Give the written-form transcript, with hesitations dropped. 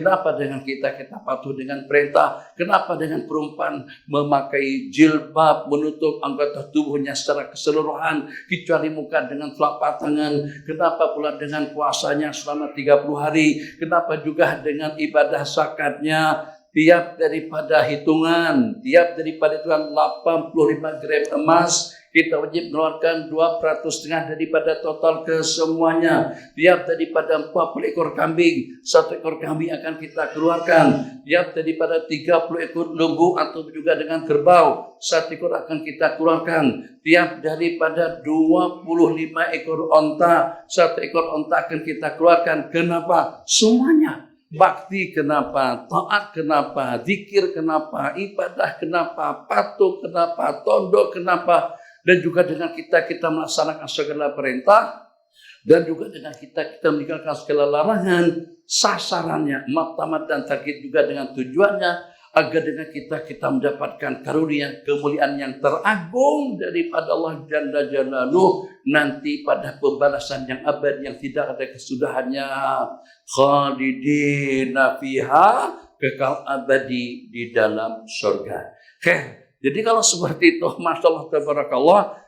Kenapa dengan kita patuh dengan perintah? Kenapa dengan perempuan memakai jilbab, menutup anggota tubuhnya secara keseluruhan, kecuali muka dengan telapak tangan? Kenapa pula dengan puasanya selama 30 hari? Kenapa juga dengan ibadah zakatnya? Tiap daripada hitungan 85 gram emas, kita wajib mengeluarkan 2,5% daripada total kesemuanya. Tiap daripada 40 ekor kambing, 1 ekor kambing akan kita keluarkan. Tiap daripada 30 ekor lembu atau juga dengan kerbau, 1 ekor akan kita keluarkan. Tiap daripada 25 ekor onta, 1 ekor onta akan kita keluarkan. Kenapa? Semuanya. Bakti kenapa, taat kenapa, zikir kenapa, ibadah kenapa, patuh kenapa, tunduk kenapa, dan juga dengan kita melaksanakan segala perintah, dan juga dengan kita meninggalkan segala larangan. Sasarannya, maktamat dan target juga dengan tujuannya agar dengan kita mendapatkan karunia kemuliaan yang teragung daripada Allah Jalla Jalaluhu nanti pada pembalasan yang abadi yang tidak ada kesudahannya, khalidina fiha, kekal abadi di dalam surga. Jadi kalau seperti itu, masya Allah tabarakallah,